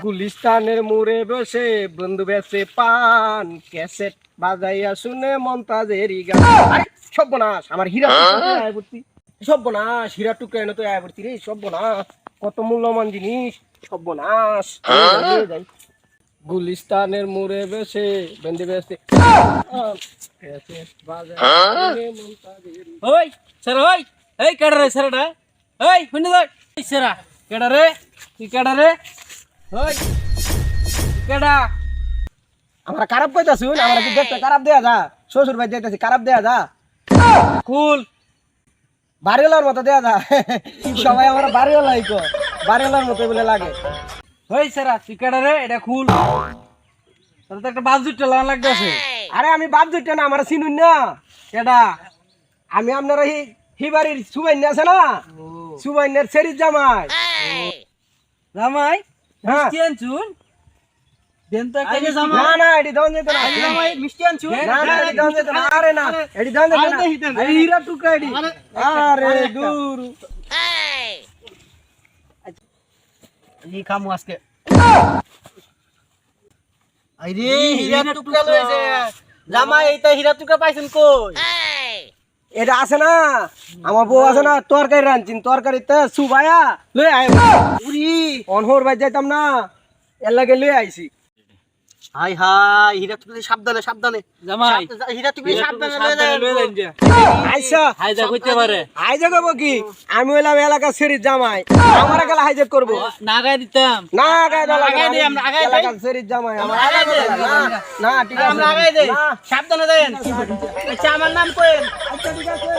গুলিস্তানের মোড়ে বসে বন্ধু বেসে পান ক্যাসেট বাজাইয়া শুনে মমতাজেরই গান। আরে সর্বনাশ, আমার হীরা টুকরা আয় পড়তি। সর্বনাশ, হীরা টুকরা এনে তো আয় পড়তি রে। সর্বনাশ, কত মূল্যবান জিনিস। সর্বনাশ, যাই। গুলিস্তানের মোড়ে বসে বন্ধু বেসে ক্যাসেট বাজাইয়া শুনে মমতাজেরই। ওই স্যার, ওই এই কেডা রে স্যারটা? ওই শুনে যাক স্যারা কেডা রে? তুই কেডা রে? ওই কেডা? আমরা খারাপ কইতাছি, আমরা কি দেখতে খারাপ দেয়া যা? শ্বশুর ভাই দেখতেছি খারাপ দেয়া যা? কুল বাড়িওয়ালার মতো দেয়া যা। সবাই আমার বাড়িওয়ালাই কো, বাড়িওয়ালার মতো বলে লাগে। ওই স্যারা তুই কেডা রে? এটা খুল। তোর তো একটা বাস দুইটা লাগান লাগতেছে। আরে আমি বাপ দুইটা না, আমার চিনুন না। কেডা? আমি আপনারা হি বাড়ির সুবাইন আছে না, সুবাইনের সেরির জামাই। জামাই হ্যাঁ। মিষ্টি আনছুন? দেন তো একটা মিষ্টি। না না, এটি দাও যেত না। জামাই মিষ্টি আনছুন? না না, এটি দাও যেত না। আরে না, এটি দাও যেত না। আরে হীরা টুকরা এটি। আরে দূর। ই খামু আজকে। আইরে হীরা টুকরা লইছে। জামাই এইটা হীরা টুকরা পাইছেন কই? এটা আছে না, আমার বউ আছে না, তরকারি রাঁধছিন, তরকারিতে সুবাইয়া লই আয়। উরি অনহর ভাই যাইতাম না, এর লাগে লই আইছি। হাই হাই হীরা টুকরা সাবধানে সাবধানে। জামাই হীরা টুকরা সাবধানে লয়ে যান। আইসা হাইজা কইতে পারে। হাইজা করবো কি? আমি হইলাম এলাকার সেরির জামাই, আমার গেলে হাইজা করবো না গায় দিতাম। না? আগায় দাও, আগায় দিই, আমরা আগায় দিই। এলাকার সেরির জামাই আমার আগায় দাও। না না, ঠিক আছে, আমরা আগায় দেই। না, সাবধানে দেন। আচ্ছা আমার নাম কইেন। আচ্ছা ঠিক আছে।